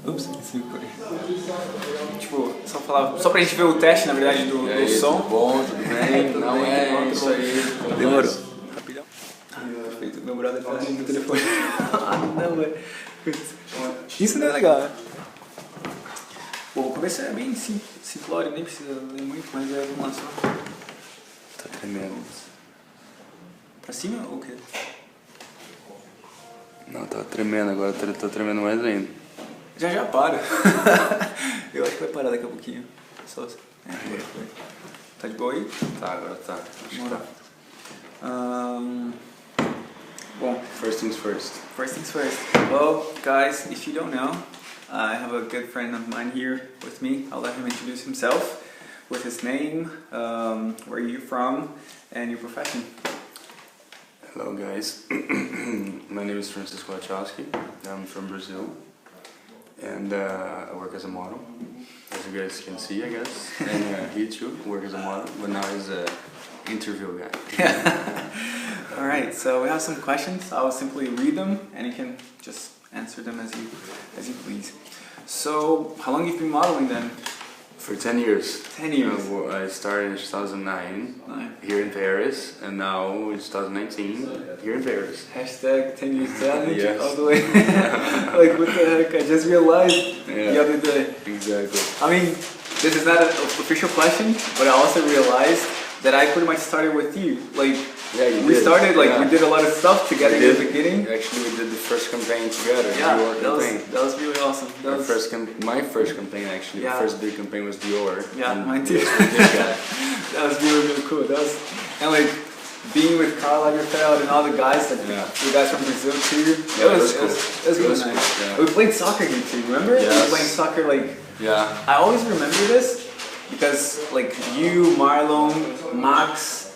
Ups, tipo, só pra gente ver o teste, na verdade, do som. Tudo bom, tudo bem? Não é isso aí. Demorou. Rapidão. Perfeito, meu brother tá no telefone. Não, velho. Isso não é legal, né? Bom, o começo é bem simplório, nem precisa ler muito, mas vamos lá só. Tá tremendo. Pra cima ou o quê? Não, tá tremendo, agora tá tremendo mais ainda. Já para. Eu acho que vai parar daqui a pouquinho. Só. Tá de boa aí? Tá, agora tá. Acho que tá. Bom, First things first. first things first. Well, guys, if you don't know, I have a good friend of mine here with me. I'll let him introduce himself with his name, where you're from, and your profession. Hello guys, my name is Francisco Lachowski. I'm from Brazil, and I work as a model, as you guys can see, I guess. And he too works as a model, but now he's an interview guy. Alright, so we have some questions. I'll simply read them, and you can just answer them as you please. So, how long have you been modeling then? For 10 years. 10 years. I started in 2009 here in Paris, and now it's 2019 here in Paris. Hashtag 10 years challenge Yes. all the way. Like, what the heck? I just realized the other day. Exactly. I mean, this is not an official question, but I also realized that I pretty much started with you. Like, we started, like, we did a lot of stuff together in the beginning. Actually, we did the first campaign together. Yeah, Dior that was really awesome. That was my first campaign, actually. Yeah. The first big campaign was Dior. Yeah, and mine too. This guy. That was really cool. And like being with Karl Lagerfeld and all the guys, like the guys from Brazil too. It was really nice. Yeah. We played soccer here too. Remember? Yes. We were playing soccer like. Yeah. I always remember this because like you, Marlon, Max,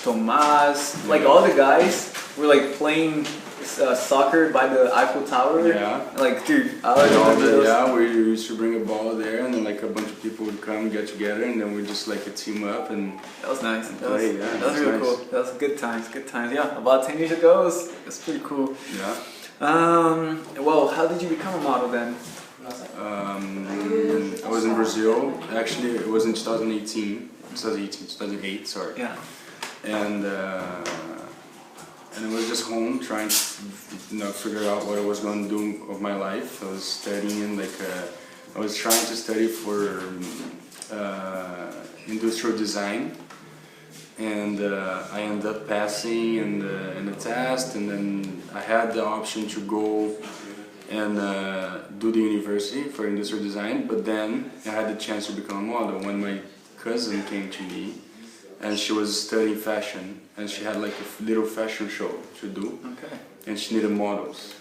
Tomas, like all the guys were like playing soccer by the Eiffel Tower. Yeah. Like, dude, I remember those. Yeah, we used to bring a ball there, and then like a bunch of people would come get together, and then we just like a team up and. That was nice. That play, was really cool. That was good times. Good times. Yeah, about 10 years ago, it was pretty cool. Yeah. Well, how did you become a model then? I was in Brazil. Actually, it was in 2008. Sorry. Yeah. And I was just home trying to figure out what I was going to do of my life. I was studying I was trying to study for industrial design, and I ended up passing in the test, and then I had the option to go and do the university for industrial design, but then I had the chance to become a model when my cousin came to me, and she was studying fashion, and she had like a little fashion show to do, and she needed models.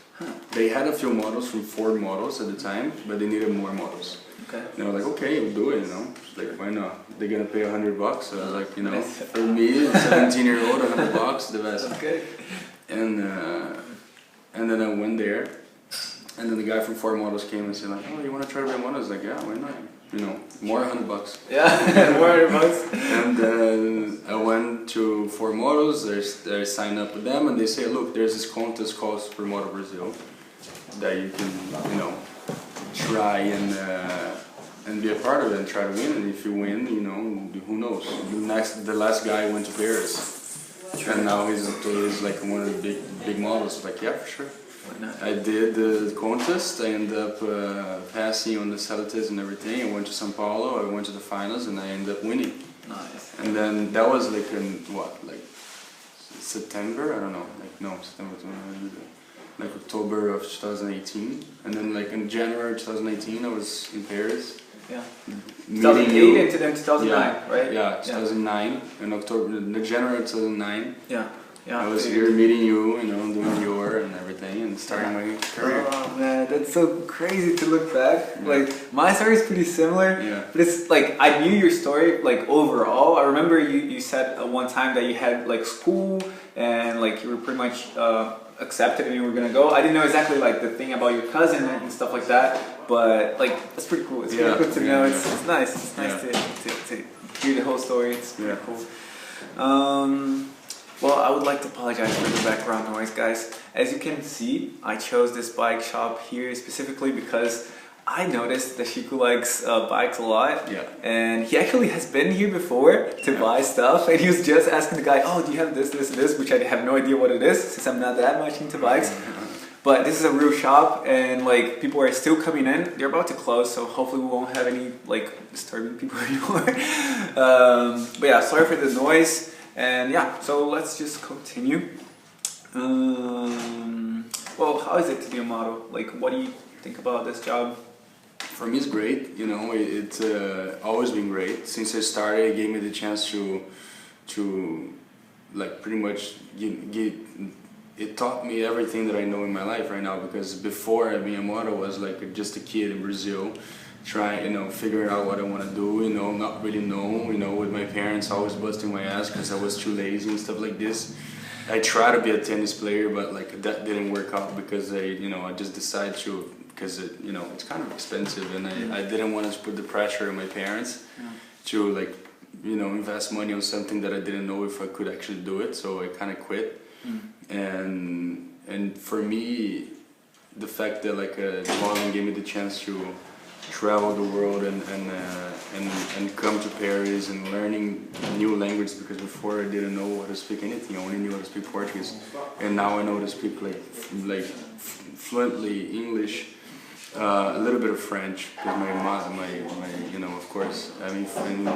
They had a few models from Ford models at the time, but they needed more models. And they were like, okay, we'll do it, She's like, why not? They're gonna pay $100, so I was like, for me, 17-year-old, $100, the best. And then I went there, and then the guy from Ford Models came and said like, oh, you wanna try to be a model? I was like, yeah, why not? More $100. Yeah, more $100. And then I went to Ford Models, I signed up with them, and they say, look, there's this contest called Supermodel Brazil that you can, try and be a part of it and try to win. And if you win, who knows? The last guy went to Paris, and now he's like one of the big models. Like, yeah, for sure. I did the contest. I ended up passing on the selectives and everything. I went to São Paulo. I went to the finals, and I ended up winning. Nice. And then that was like in September? I don't know. September. Like October of 2018, and then like in January 2019 I was in Paris. Yeah. 2008 into then 2009, right? Yeah, 2009 in January 2009. Yeah. I was here meeting you, doing Dior and everything, and starting my career. Oh man, that's so crazy to look back. Yeah. Like, my story is pretty similar, but it's like, I knew your story, like, overall. I remember you said one time that you had, like, school, and, like, you were pretty much accepted and you were gonna go. I didn't know exactly, like, the thing about your cousin and stuff like that, but, like, that's pretty cool. It's really good to know. It's nice. It's nice to hear the whole story. It's pretty cool. Well, I would like to apologize for the background noise, guys. As you can see, I chose this bike shop here specifically because I noticed that Chico likes bikes a lot. Yeah. And he actually has been here before to buy stuff, and he was just asking the guy, oh, do you have this, which I have no idea what it is since I'm not that much into bikes. But this is a real shop, and like people are still coming in. They're about to close, so hopefully we won't have any like disturbing people anymore. But yeah, sorry for the noise. And yeah, so let's just continue. Well, how is it to be a model? Like, what do you think about this job? For me, it's great. You know, it's always been great since I started. It gave me the chance to like pretty much it taught me everything that I know in my life right now. Because before being a model, I was like just a kid in Brazil, trying, figuring out what I want to do, not really know, with my parents always busting my ass because I was too lazy and stuff like this. I tried to be a tennis player, but like that didn't work out because I just decided to, because it's kind of expensive, and I didn't want to put the pressure on my parents to like, invest money on something that I didn't know if I could actually do it, so I kind of quit. And for me, the fact that like modeling gave me the chance to travel the world and come to Paris and learning new language, because before I didn't know how to speak anything. I only knew how to speak Portuguese, and now I know how to speak like fluently English, a little bit of French, because my of course I'm in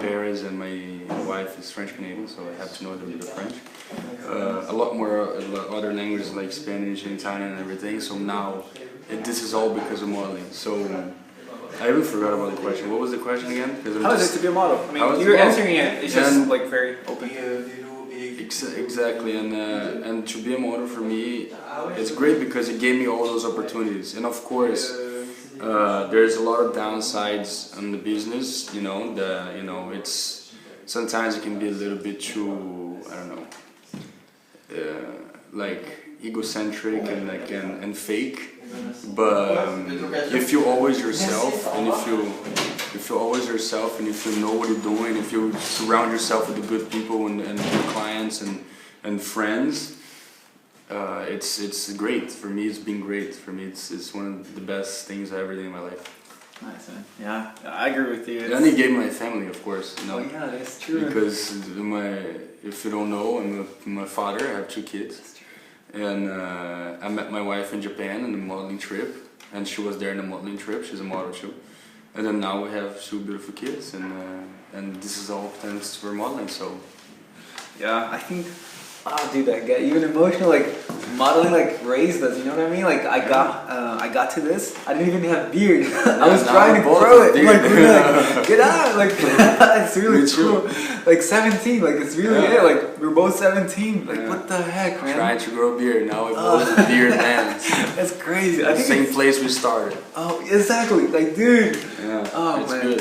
Paris and my wife is French Canadian, so I have to know a little bit of French. A lot more other languages like Spanish and Italian and everything. So now this is all because of modeling. So I even forgot about the question. What was the question again? How is it to be a model? I mean, you're answering it. It's just like very open. Exactly, and to be a model for me, it's great because it gave me all those opportunities. And of course, there's a lot of downsides on the business. It's sometimes it can be a little bit too, I don't know, like egocentric and fake. But if you're always yourself, and if you're always yourself, and if you know what you're doing, if you surround yourself with the good people and good clients and friends, it's great. For me, it's been great. For me, it's one of the best things I ever did in my life. Nice, man. Yeah, I agree with you. And it gave my family, of course. Oh yeah, that's true. Because if you don't know, I'm my father. I have 2 kids. And I met my wife in Japan on a modeling trip, and she was there in a modeling trip. She's a model too. And then now we have 2 beautiful kids, and this is all thanks for modeling. So yeah, I think, dude, I get even emotional. Like modeling, like raised us. You know what I mean? Like I got to this. I didn't even have beard. I was trying to grow it. Like, get out! Like it's really cool. Like 17. Like it's really like we're both 17. Like what the heck, man? Trying to grow a beard. Now we're both beard man. That's crazy. I think same place we started. Oh, exactly. Like, dude. Yeah. Oh it's man, good.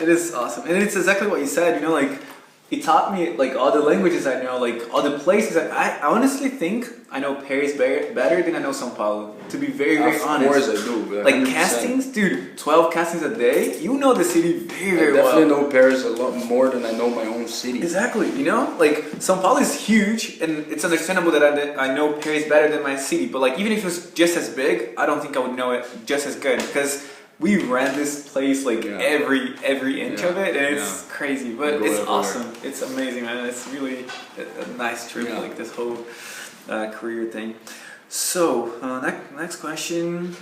It is awesome, and it's exactly what you said. Like. It taught me like all the languages I know, like all the places. I honestly think I know Paris better than I know São Paulo. To be very honest. Of course I do. 100%. Like castings, dude. 12 castings a day. You know the city very well. I definitely know Paris a lot more than I know my own city. Exactly. Like São Paulo is huge, and it's understandable that I know Paris better than my city. But like even if it was just as big, I don't think I would know it just as good because we ran this place like every inch of it, and it's crazy, but it's awesome. It's amazing, man. It's really a nice trip, like this whole career thing. So next question.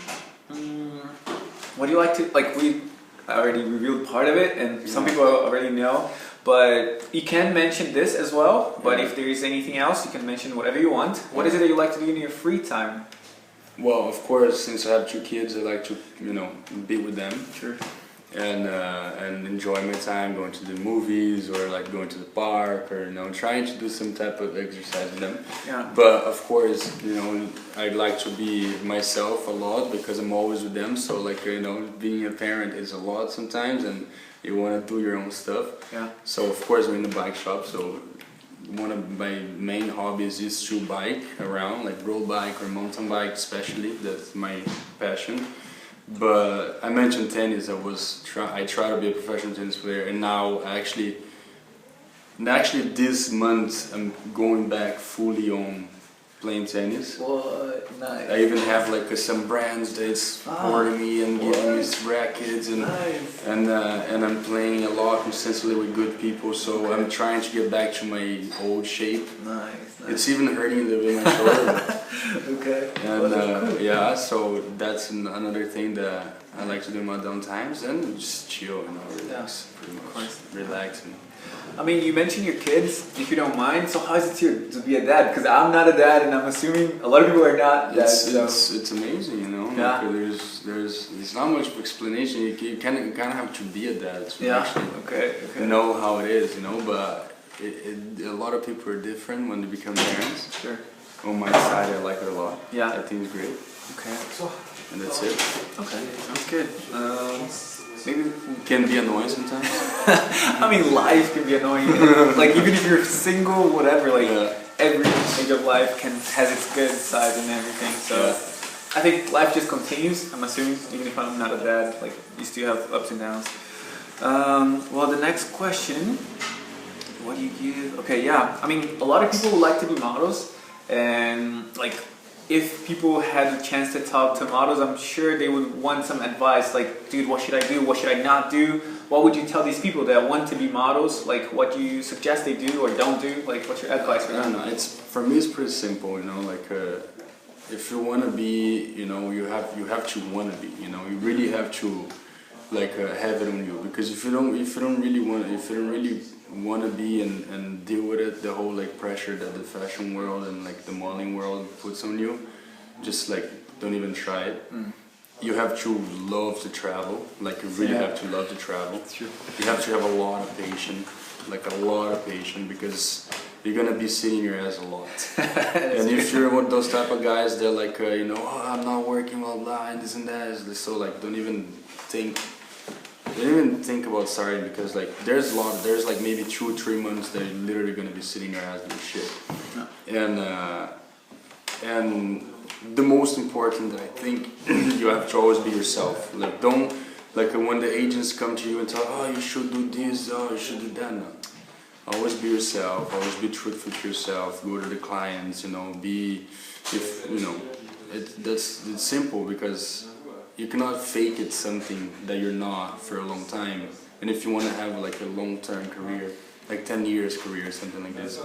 What do you like to like? We already revealed part of it, and some people already know. But you can mention this as well. But if there is anything else, you can mention whatever you want. What is it that you like to do in your free time? Well, of course, since I have 2 kids, I like to, be with them. Sure. And enjoy my time, going to the movies or like going to the park or trying to do some type of exercise with them. Yeah. But of course, I like to be myself a lot because I'm always with them. So like being a parent is a lot sometimes, and you want to do your own stuff. Yeah. So of course we're in the bike shop. So one of my main hobbies is to bike around, like road bike or mountain bike especially. That's my passion. But I mentioned tennis. I try to be a professional tennis player, and now I actually And actually this month I'm going back fully on playing tennis. What? Nice. I even have like some brands that supporting me and giving me rackets and and I'm playing a lot consistently with good people. So I'm trying to get back to my old shape. Nice. It's even hurting a little bit my shoulder. Okay. And yeah, so that's another thing that I like to do in my downtimes and just chill, relax, pretty much, relaxing. I mean, you mentioned your kids, if you don't mind. So how is it to be a dad? Because I'm not a dad, and I'm assuming a lot of people are not dads. It's amazing, Yeah. Like, there's not much explanation. You kind of have to be a dad to actually know how it is, But a lot of people are different when they become parents. Sure. On my side, I like it a lot. Yeah. I think it's great. Okay. And that's it. Okay, sounds good. Maybe can be annoying sometimes. I mean, life can be annoying. Like even if you're single, whatever. Like every stage of life has its good side and everything. So I think life just continues. I'm assuming, even if I'm not a dad, like you still have ups and downs. Well, the next question. What do you give? Okay, yeah. I mean, a lot of people would like to be models, and like. If people had the chance to talk to models, I'm sure they would want some advice like, dude, what should I do? What should I not do? What would you tell these people that want to be models? Like, what do you suggest they do or don't do? Like, what's your advice for them? For me, it's pretty simple, like, if you want to be, you have to want to be, you really have to, like, have it on you. Because if you don't really want to be and deal with it, the whole like pressure that the fashion world and like the modeling world puts on you, just like don't even try it. You have to love to travel, like you really have to love to travel. True. You have to have a lot of patience, because you're gonna be sitting your ass a lot. And if you're one of those type of guys that like I'm not working, blah blah, and this and that, so like don't even think about starting, because like there's like maybe 2-3 months that you're literally gonna be sitting your ass doing shit. And the most important that I think you have to always be yourself. Like don't when the agents come to you and tell, oh, you should do this, oh, you should do that. No, always be yourself. Always be truthful to yourself. Go to the clients. It's simple, because you cannot fake it something that you're not for a long time. And if you want to have like a long-term career, like 10 years career, something like this,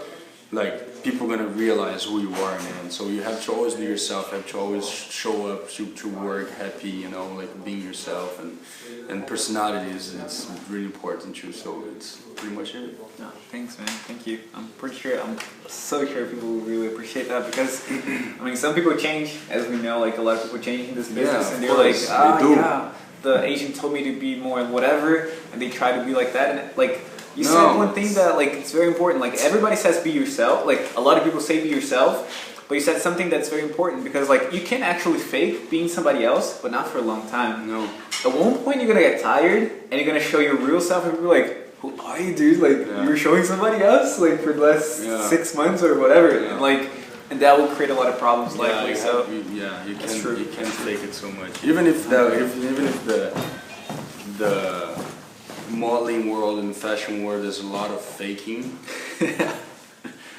like people are gonna realize who you are, man. So you have to always be yourself. You have to always show up to work happy, like being yourself, and personality it's really important too. So it's pretty much it. No, thanks, man. Thank you. I'm so sure people will really appreciate that, because I mean, some people change, as we know. Like a lot of people change in this business, and they're like, the agent told me to be more whatever, and they try to be like that, and like. You said one thing that like it's very important. Like everybody says be yourself. Like a lot of people say be yourself, but you said something that's very important, because like you can actually fake being somebody else, but not for a long time. No. At one point you're gonna get tired and you're gonna show your real self, and people are like, who are you, dude? Like you're showing somebody else like for the last 6 months or whatever, and that will create a lot of problems likely. You can't fake it so much. Even if the modeling world and fashion world, there's a lot of faking.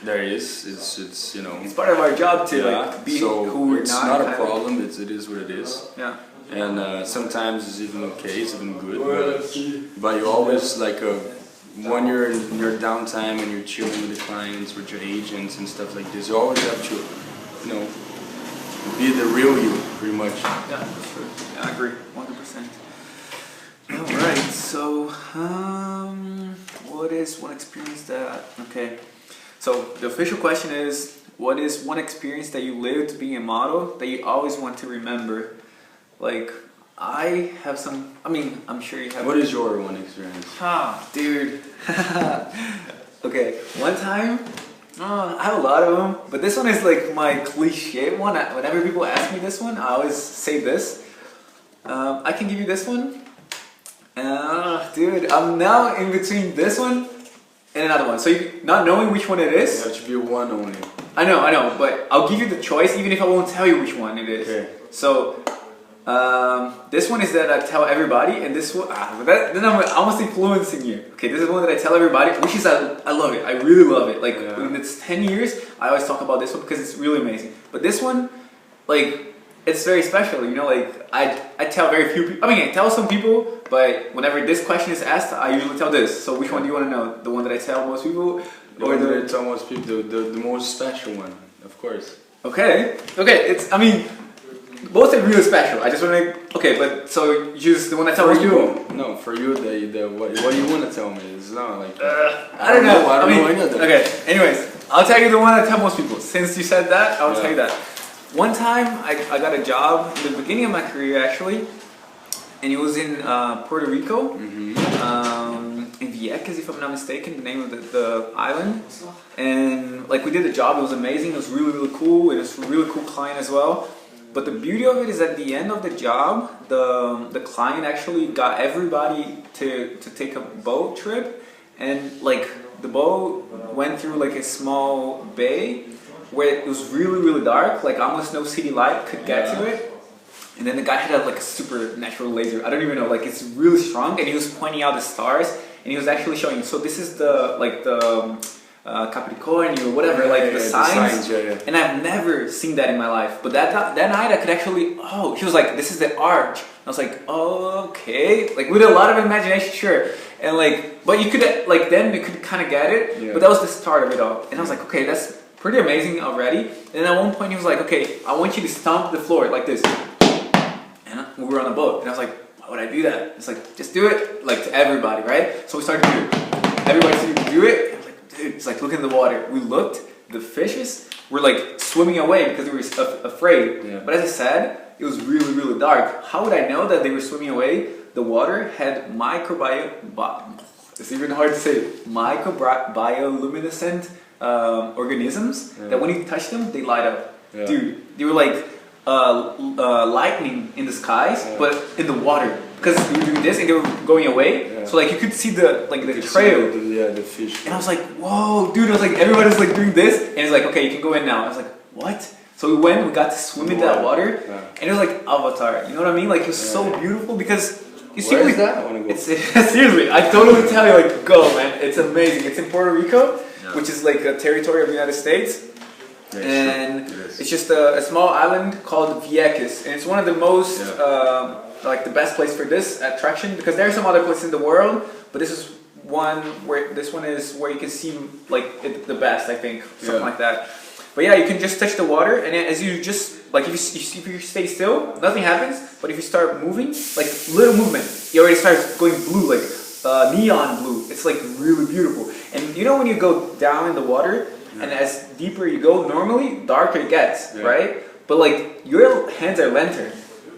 There is. It's It's part of our job to like be who we're not. It's not a problem. It is what it is. Yeah. And sometimes it's even okay. It's even good. But you always like when you're in your downtime and you're chilling with the clients, with your agents and stuff like this, you always have to, be the real you, pretty much. Yeah, that's true. Yeah, I agree, 100%. Alright, so, what is one experience that, so the official question is, what is one experience that you lived being a model that you always want to remember? Like, I have some, I'm sure you have. What is your one experience? Dude. Okay, one time, I have a lot of them, but this one is like my cliche one. Whenever people ask me this one, I always say this. I can give you this one. Dude, I'm now in between this one and another one. So not knowing which one it is. You have to be one only. I know, but I'll give you the choice even if I won't tell you which one it is. Okay. So, This one is that I tell everybody, and this one, then I'm almost influencing you. Okay, this is one that I tell everybody, which is I love it. I really love it. Like when it's 10 years, I always talk about this one because it's really amazing. But this one, like, it's very special. You know, like I tell very few people. I mean, I tell some people, but whenever this question is asked, I usually tell this. So which one do you want to know? The one that I tell most people, or the one that I tell most people, the most special one, of course. Okay. It's. I mean. Both are really special. I just want to. Okay, but so just the one I tell you. No, for you, what you want to tell me is not like. I don't know. I don't know any of them. Okay. Anyways, I'll tell you the one I tell most people. Since you said that, I'll tell you that. One time, I got a job in the beginning of my career actually, and it was in Puerto Rico, in Vieques, if I'm not mistaken, the name of the island. And like we did the job, it was amazing. It was really cool. It was a really cool client as well. But the beauty of it is at the end of the job, the client actually got everybody to take a boat trip, and like the boat went through like a small bay where it was really dark, like almost no city light could get to it. And then the guy had like a supernatural laser. I don't even know, like it's really strong, and he was pointing out the stars, and he was actually showing. So this is the Capricornio, whatever, the signs. And I've never seen that in my life. But that night I could actually, he was like, this is the arch. I was like, oh, okay. Like with a lot of imagination, sure. And like, but you could, like then you could kind of get it. Yeah. But that was the start of it all. And I was like, okay, that's pretty amazing already. And then at one point he was like, okay, I want you to stomp the floor like this. And we were on a boat. And I was like, why would I do that? It's like, just do it, like to everybody, right? So we started to do it. Everybody started to do it. Dude, it's like look in the water. We looked, the fishes were like swimming away because they were afraid. Yeah. But as I said, it was really dark. How would I know that they were swimming away? The water had it's even hard to say, microbioluminescent organisms that when you touch them, they light up. Yeah. Dude, they were like lightning in the skies, but in the water. Because we were doing this and they were going away, so like you could see the trail. The fish. And I was like, whoa, dude! I was like, everybody's like doing this, and it's like, okay, you can go in now. I was like, what? So we went, we got to swim in that water, and it was like Avatar. You know what I mean? Like it was so beautiful because you see. Where is that? I want to go. It's seriously, I totally tell you, like, go, man! It's amazing. It's in Puerto Rico, which is like a territory of the United States. And it's just a small island called Vieques, and it's one of the most like the best place for this attraction, because there are some other places in the world, but this is one where you can see like it the best, I think, something like that. But yeah, you can just touch the water, and as you just like if you stay still, nothing happens. But if you start moving, like little movement, you already start going blue, like neon blue. It's like really beautiful. And you know when you go down in the water, and as deeper you go, normally darker it gets, right? But like your hands are lantern.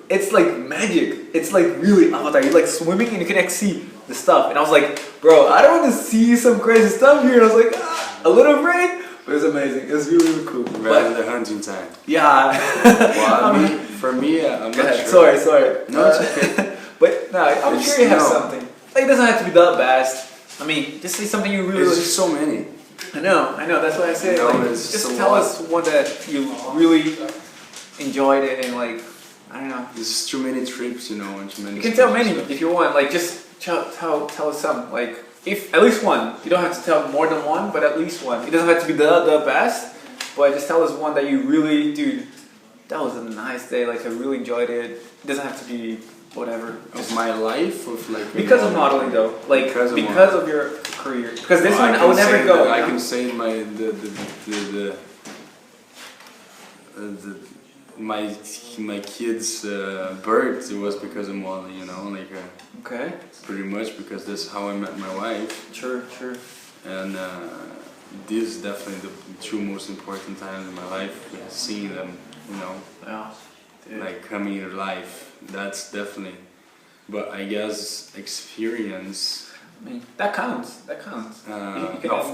It's like magic. It's like really Avatar. You're like swimming and you can actually see the stuff. And I was like, bro, I don't want to see some crazy stuff here. And I was like, a little afraid. But it was amazing. It was really cool. Rather than hunting time. Yeah. Well, for me, I'm not sure. Sorry. No, it's okay. But no, I'm sure you have something. Like it doesn't have to be the best. I mean, just say something you really. There's just so many. I know. That's why I say just tell us one that you really enjoyed it and like. I don't know. There's just too many trips, and too many. You can tell many if you want. Like, just tell us some. Like, if at least one. You don't have to tell more than one, but at least one. It doesn't have to be the best, but just tell us one that you really, dude. That was a nice day. Like, I really enjoyed it. It doesn't have to be whatever. Of my life, of like. Because of modeling, though. Like, because of your career. Because this one, I would never go. I can say my kids' birth, it was because of modeling, okay. Pretty much because that's how I met my wife. Sure. And these definitely the two most important times in my life, seeing them, Yeah. like coming into life. That's definitely. But I guess experience. I mean, that counts. Of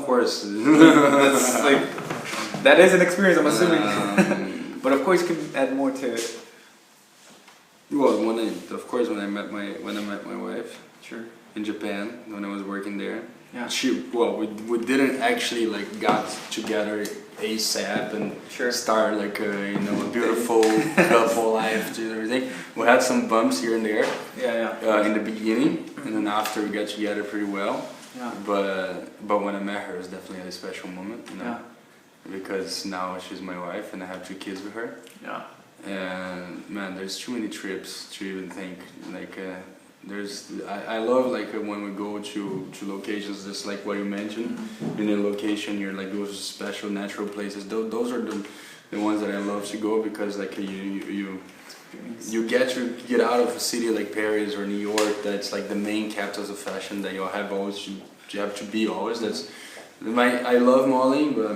course. That's like that is an experience, I'm assuming. But of course, you can add more to it. Well, when I met my wife, sure, in Japan when I was working there. Yeah. We didn't actually like got together ASAP and Sure. start like a, you know, a beautiful couple life and everything. We had some bumps here and there in the beginning, and then after we got together pretty well. Yeah. But when I met her, it was definitely a special moment, you know, because now she's my wife and I have 2 kids with her. Yeah. And man, there's too many trips to even think. Like, I love like when we go to locations, just like what you mentioned. In a location, you're like those special natural places. Those are the ones that I love to go, because like you get out of a city like Paris or New York, that's like the main capitals of fashion that you have to be always. I love modeling, but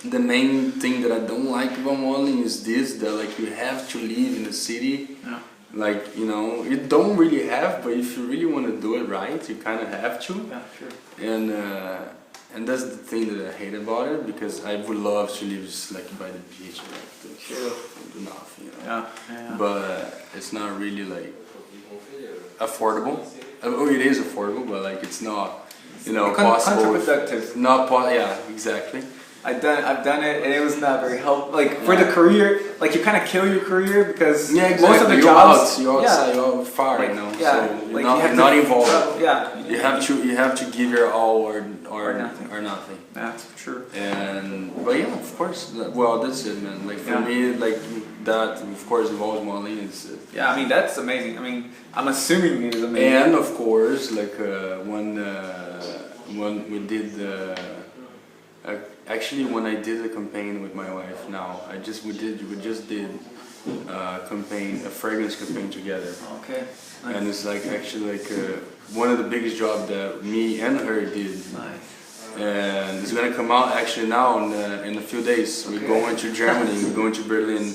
the main thing that I don't like about modeling is that like you have to live in the city. Yeah. Like, you know, you don't really have, but if you really want to do it right, you kind of have to. Yeah, sure. And that's the thing that I hate about it, because I would love to live just like by the beach, like Sure. enough, you know. Yeah. But it's not really like affordable. Oh, it is affordable, but like it's not, you know, possible. Counterproductive. Yeah, exactly. I've done it, and it was not very helpful. Like for the career, like you kind of kill your career, because most of the jobs, you're outside, you're far, like, you know. Yeah, so like you're not involved. Yeah, you have to give your all or nothing. That's true. But yeah, of course. Well, that's it, man. Like for me, like that, of course, involves modeling. Yeah, I mean that's amazing. I mean, I'm assuming it is amazing. And of course, like when we did actually when I did a campaign with my wife, now we just did a fragrance campaign together. Okay. Nice. And it's like actually like one of the biggest jobs that me and her did. Nice. And it's gonna come out actually now in a few days. We're going to Germany. We're going to Berlin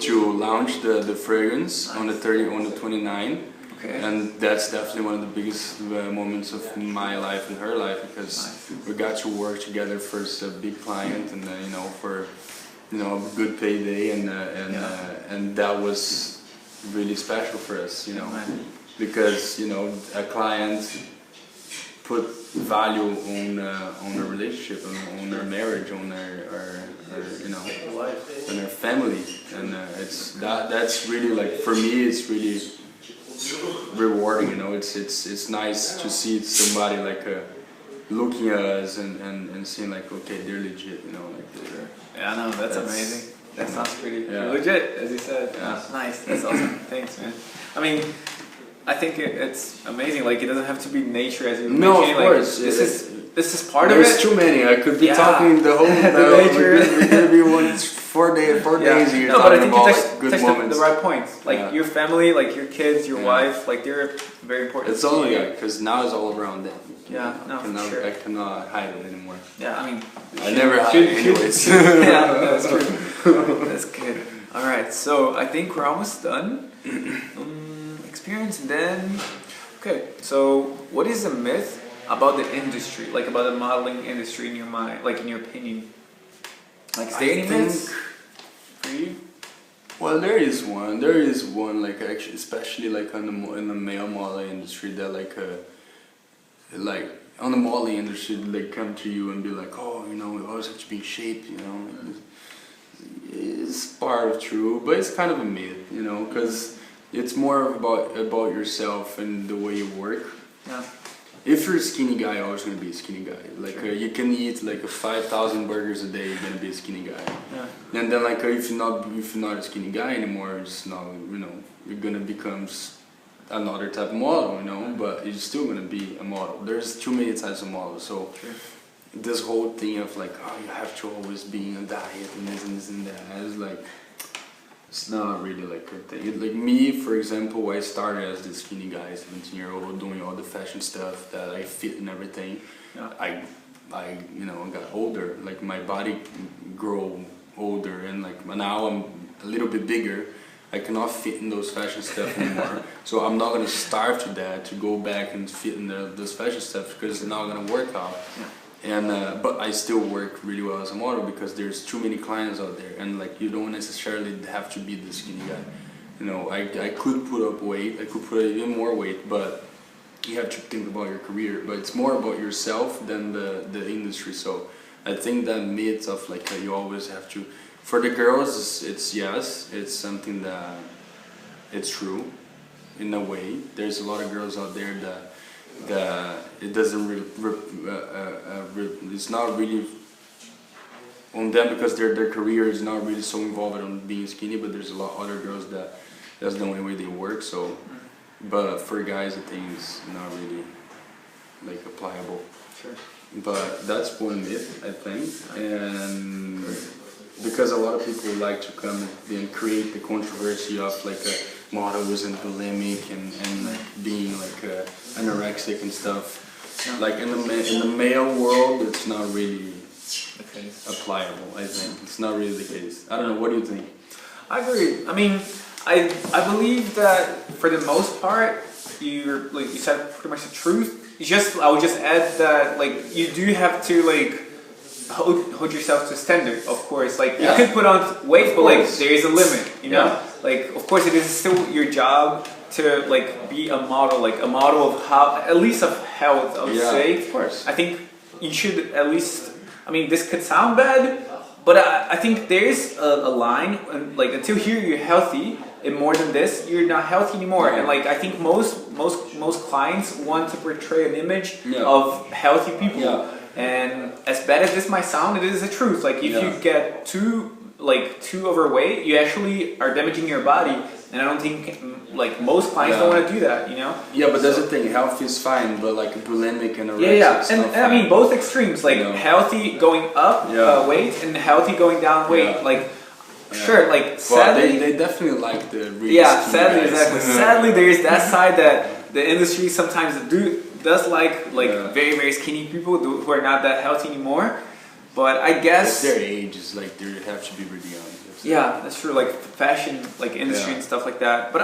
to launch the fragrance on the 29th. Okay. And that's definitely one of the biggest moments of my life and her life, because we got to work together for a big client, and you know, for a good payday, and that was really special for us, you know, because you know a client put value on our relationship, on our marriage, on our you know, on our family, and that's really like, for me, it's really rewarding, you know. It's nice to see somebody like looking at us and seeing like, okay, they're legit, you know, like yeah, no, that's amazing. That sounds pretty legit, as you said. Yeah. Nice. That's awesome. Thanks, man. I mean, I think it's amazing. Like, it doesn't have to be nature, as you mentioned. No, of course. Like, this is part of it. There's too many. I could be talking the whole nature. We're gonna be 4 days here. No, but I think you touched the right points. Like your family, like your kids, your wife, like they're very important. It's all because now it's all around them. Yeah, no, sure. I cannot hide it anymore. Yeah, I mean, I never hide it anyways. Yeah, that's true. That's good. All right, so I think we're almost done. Experience, and then okay. So, what is a myth about the industry, like about the modeling industry in your mind, like in your opinion? Like, is there any myths for you? Well, there is one. There is one, like actually, especially like in the male modeling industry, that like on the modeling industry, they come to you and be like, oh, you know, we always have to be in shape, you know. It's part of true, but it's kind of a myth, you know, because it's more about yourself and the way you work. Yeah. If you're a skinny guy, you're always gonna be a skinny guy. Like you can eat like 5,000 burgers a day, you're gonna be a skinny guy. Yeah. And then like if you're not a skinny guy anymore, it's not, you know, you're gonna become another type of model, you know. But you're still gonna be a model. There's too many types of models, so this whole thing of like, oh, you have to always be on a diet and this and that, is like, it's not really like a thing. Like me, for example, I started as this skinny guy, 17-year-old, doing all the fashion stuff that I fit and everything. Yeah. I you know, got older. Like my body grew older, and like now I'm a little bit bigger. I cannot fit in those fashion stuff anymore. So I'm not gonna starve to that to go back and fit in those fashion stuff, because it's not gonna work out. Yeah. And but I still work really well as a model, because there's too many clients out there, and like you don't necessarily have to be the skinny guy. You know, I could put up weight, I could put even more weight, but you have to think about your career. But it's more about yourself than the industry. So I think that myth of like you always have to. For the girls, it's yes, it's something that it's true, in a way. There's a lot of girls out there that it doesn't it's not really on them because their career is not really so involved on being skinny. But there's a lot of other girls that that's the only way they work. So, but for guys, I think it's not really like applicable. Sure. But that's one myth, I think, and because a lot of people like to come and create the controversy of like a model wasn't bulimic and like being like anorexic and stuff. Like in the male world, it's not really applicable. I think it's not really the case. I don't know. What do you think? I agree. I mean, I believe that for the most part, you're like you said pretty much the truth. I would just add that like you do have to like hold yourself to standard, of course. Like you could put on weight, but like there is a limit, you know. Like of course it is still your job to like be a model of how at least of health. I would say. Of course. I think you should at least. I mean, this could sound bad, but I think there is a line. Like until here you're healthy. And more than this, you're not healthy anymore. And like I think most clients want to portray an image of healthy people. And as bad as this might sound, it is the truth. Like if you get too overweight, you actually are damaging your body. And I don't think like most clients don't want to do that, you know. Yeah, but that's the thing. Health is fine, but like bulimic and anorexic and I mean both extremes. Like healthy going up weight and healthy going down weight. Like. Sure, like sadly, they definitely like the really sadly, exactly. Sadly, there is that side that the industry sometimes does like very very skinny people who are not that healthy anymore. But I guess their age is like they have to be really young. Yeah, that's true. Like fashion, like industry and stuff like that. But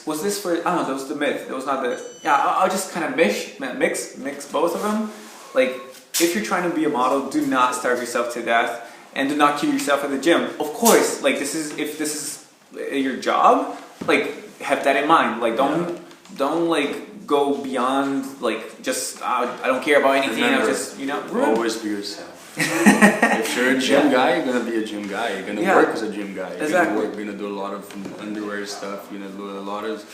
was this for? I don't know. That was the myth. That was not the. Yeah, I'll just kind of mix both of them. Like if you're trying to be a model, do not starve yourself to death. And do not kill yourself at the gym. Of course, like if this is your job, like have that in mind. Like don't like go beyond like just I don't care about anything. Remember, I just always be yourself. If you're a gym guy, you're gonna be a gym guy. You're gonna work as a gym guy. You're gonna do a lot of underwear stuff. You're gonna do a lot of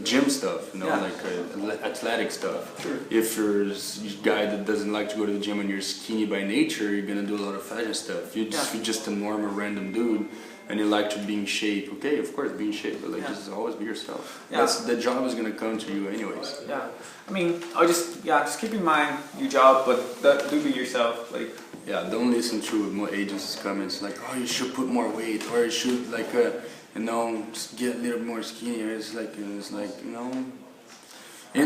gym stuff, like athletic stuff. Sure. If you're a guy that doesn't like to go to the gym and you're skinny by nature, you're gonna do a lot of fashion stuff. You're just a normal random dude and you like to be in shape. Okay, of course, be in shape, but just always be yourself. The job is gonna come to you anyways. Yeah, I mean, I'll just keep in mind your job, but do be yourself. Like don't listen to more agencies' comments like, oh, you should put more weight or you should like. Just get a little more skinnier. It's like in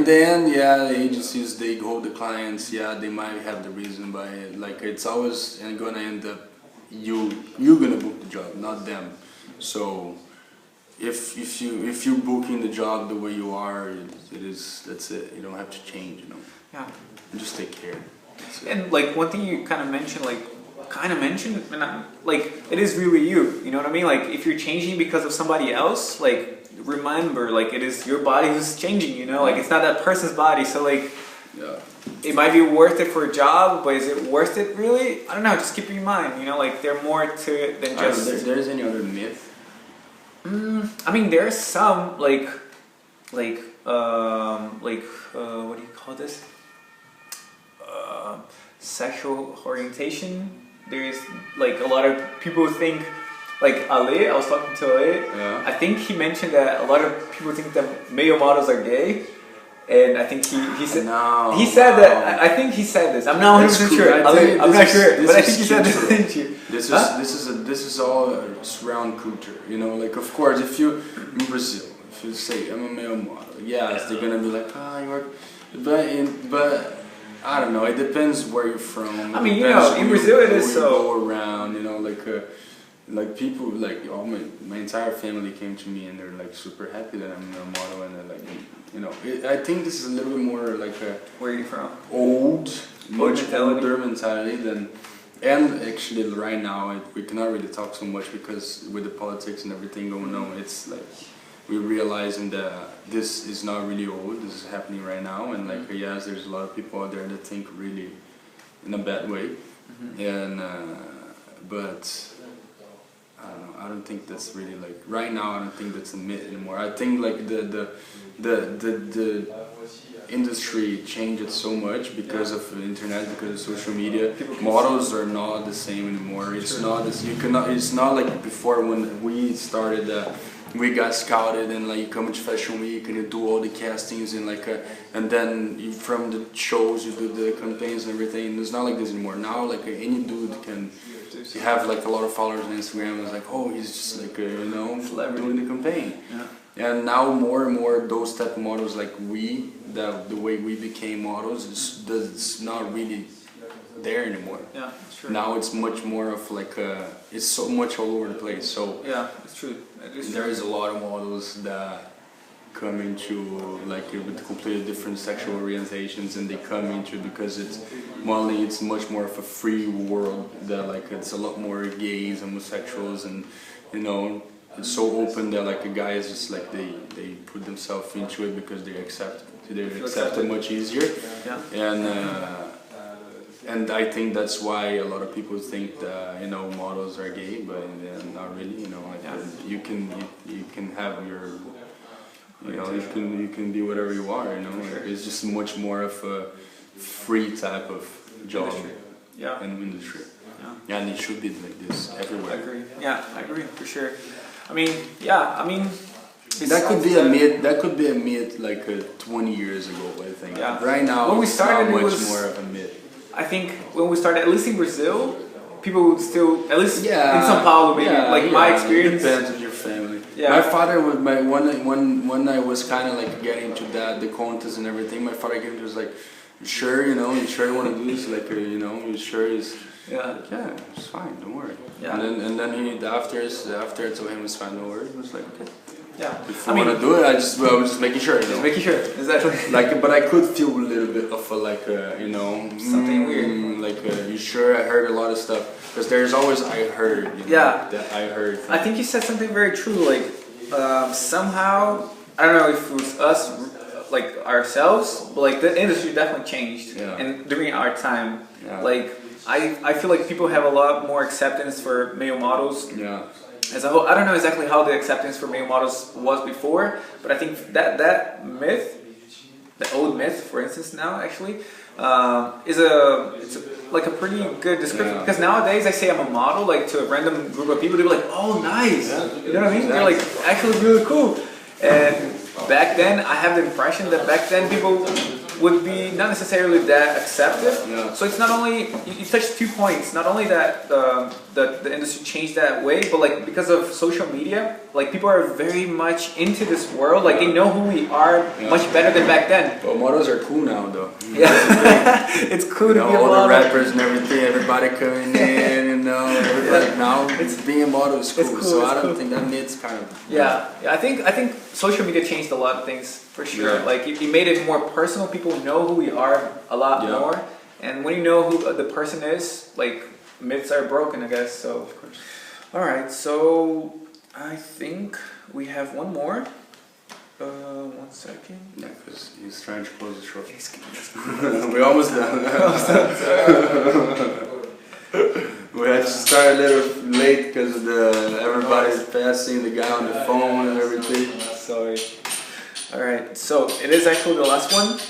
the end, the agencies, they hold the clients. They might have the reason, but like it's always gonna end up you're gonna book the job, not them. So if you're booking the job the way you are, that's it. You don't have to change. Just take care. And like one thing you kind of mentioned, it is really you know what I mean? Like if you're changing because of somebody else, like remember, like it is your body who's changing, like it's not that person's body. So like it might be worth it for a job, but is it worth it really? I don't know, just keep in mind, like there's more to it than just there's any other myth? I mean there's some like what do you call this? Sexual orientation. There's like a lot of people think, like Ale, I was talking to Ale, I think he mentioned that a lot of people think that male models are gay, and I think he said that. I think he said this. I'm not 100% sure. I'm not sure, but I think he said this, didn't you? This is all surround culture. Like of course, if you in Brazil, if you say I'm a male model, they're gonna be like, you're, but. I don't know. It depends where you're from. I mean, in Brazil it is so. Go around, like people, like all my entire family came to me and they're like super happy that I'm a model and they're like, I think this is a little bit more like a. Where are you from? Older mentality than, and actually right now we cannot really talk so much because with the politics and everything going on, it's like. We're realizing that this is not really old, this is happening right now, and like there's a lot of people out there that think really in a bad way, and but I don't know. I don't think that's really like right now. I don't think that's a myth anymore. I think like the industry changed so much because of the internet, because of social media. Models are not the same anymore. It's not this. You cannot. It's not like before when we started. We got scouted and like you come to Fashion Week and you do all the castings and like and then you, from the shows you do the campaigns and everything. It's not like this anymore. Now like any dude can. You have like a lot of followers on Instagram. It's like, oh, he's just like you know, doing the campaign. Yeah. And now more and more those type of models like the way we became models it's not really there anymore. Yeah, it's true. Now it's much more of like it's so much all over the place. So yeah, it's true. There is a lot of models that come into like with completely different sexual orientations, and they come into because it's modeling. It's much more of a free world that like it's a lot more gays, homosexuals, and you know it's so open that like a guy is just like they put themselves into it because they accept it much easier. Yeah. And I think that's why a lot of people think that you know models are gay, but not really. You know, like you can have your, you know, you can be whatever you are. You know, it's just much more of a free type of job and industry. Yeah, and it should be like this everywhere. I agree. Yeah, I agree for sure. I mean, that could be a myth. That could be a myth like 20 years ago. I think. Yeah. Right now, when we started, it's not much more of a myth. I think when we started, at least in Brazil, people would still, at least in São Paulo, maybe, my experience. It depends on your family. Yeah. My father was when I was kind of like getting into the contest and everything. My father came to was like, "You sure? You know, you sure you want to do this? Like, you know, you sure is." Yeah, it's fine. Don't worry. Yeah. And then after I told him it's fine. Don't worry. He was like, okay. Yeah. If you want to do it, I was just making sure. You know? Just making sure, exactly. Like, but I could feel a little bit of a, like, you know, something weird. Like, you sure? I heard a lot of stuff because there's always I heard. You know, that I heard. I think you said something very true. Like, somehow I don't know if it was us, like ourselves, but like the industry definitely changed. Yeah. And during our time, like I feel like people have a lot more acceptance for male models. Yeah. As a whole, I don't know exactly how the acceptance for male models was before, but I think that myth, the old myth, for instance, now actually, it's like a pretty good description. Because nowadays I say I'm a model, like to a random group of people, they're like, "Oh, nice," you know what I mean? They're like, actually really cool. And back then, I have the impression that back then people would be not necessarily that accepted. Yeah. So it's not only, you touched 2 points, not only that the industry changed that way, but like because of social media, like people are very much into this world, like they know who we are much better than back then. Well, models are cool now though. Yeah, it's cool to be a model. All the rappers and everything, everybody coming in, you know, everybody now being a model is cool. So I don't think that myth's kind of... Yeah, I think social media changed a lot of things. For sure, like it made it more personal. People know who we are a lot more, and when you know who the person is, like myths are broken, I guess. So, of course. All right, so I think we have one more. 1 second. Yeah, because he's trying to close the show. We're almost done. We had to start a little late because of everybody's passing, the guy on the phone and everything. Sorry. Alright, so it is actually the last one.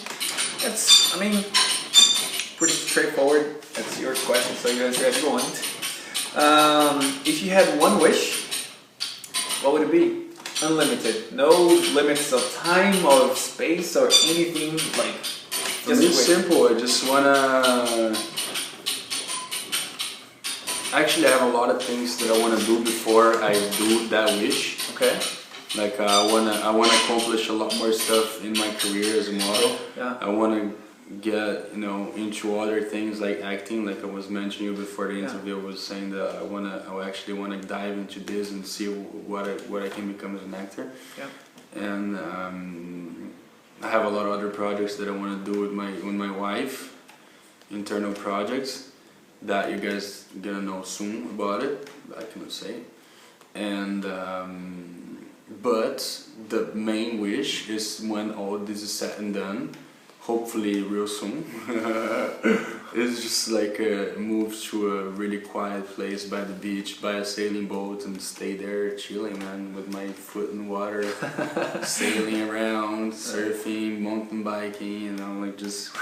It's, I mean, pretty straightforward. That's your question, so you answer as you want. If you had one wish, what would it be? Unlimited. No limits of time or space or anything, like, just it's simple. I just wanna... Actually, I have a lot of things that I wanna do before I do that wish. Okay. Like I wanna accomplish a lot more stuff in my career as a model. Yeah. I wanna get into other things like acting. Like I was mentioning before the interview, I was saying that I actually wanna dive into this and see what I can become as an actor. Yeah. And I have a lot of other projects that I wanna do with my wife, internal projects that you guys gonna know soon about it. I cannot say. And but the main wish is when all this is said and done, hopefully real soon. It's just like move to a really quiet place by the beach, buy a sailing boat and stay there chilling, man, with my foot in water, sailing around, surfing, mountain biking, you know, like just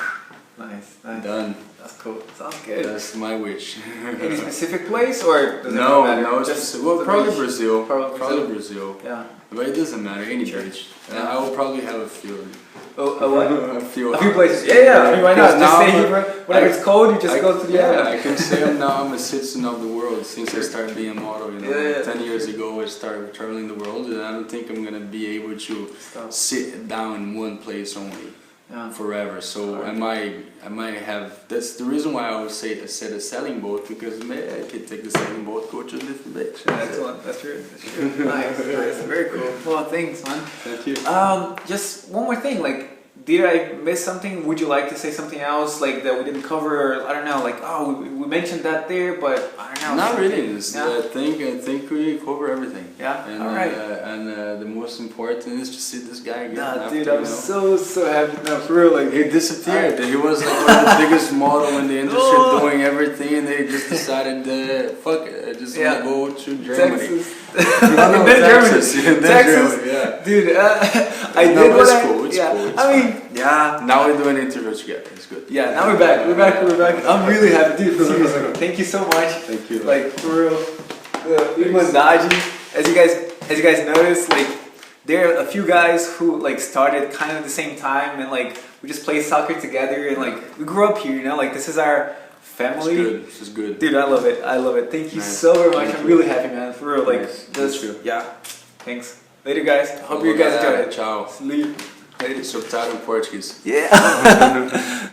nice. done. That's cool. Sounds good. That's my wish. Any specific place or does it no, matter? no, Just well, probably beach? Brazil. Probably Brazil. Yeah. But it doesn't matter, any beach. Yeah. I will probably have a few. A few places. Yeah. I mean, why not? Just stay here. Whenever it's cold, you just go to the island. I can say now I'm a citizen of the world since I started being a model. You know, Yeah. 10 years ago I started traveling the world, and I don't think I'm gonna be able to sit down in one place only forever. So I might have. That's the reason why I always said a sailing boat, because maybe I could take the sailing boat, go to a different beach. Excellent. That's true. Nice. Very cool. Well, thanks, man. Thank you. Just one more thing, like. Did I miss something? Would you like to say something else, like that we didn't cover? I don't know, like we mentioned that there, but I don't know. Not really. I think we cover everything. Yeah. And, all right. The most important is to see this guy again. Nah, after, dude, I'm so happy now, for real. Like he disappeared. He was like one of the biggest model in the industry, doing everything, and they just decided, fuck it, I just want to go to Germany. Texas. No, Texas. Germany, yeah. Dude, I no, did what it's cool. It's cool. It's I mean, fine. Now we're doing an interview together. It's good. Yeah, now we're back. We're back. I'm really happy, dude. Seriously, thank you so much. Thank you. Like for real, Irmandade. As you guys noticed, like there are a few guys who like started kind of at the same time, and like we just play soccer together, and like we grew up here. You know, like this is our family. It's good. This is good. Dude, I love it. Thank you so very much. I'm really happy, man. For real, like this. Yeah. Thanks. Later, guys. Hope you guys enjoyed it. Ciao. Sleep. Later. Subtitle in Portuguese. Yeah.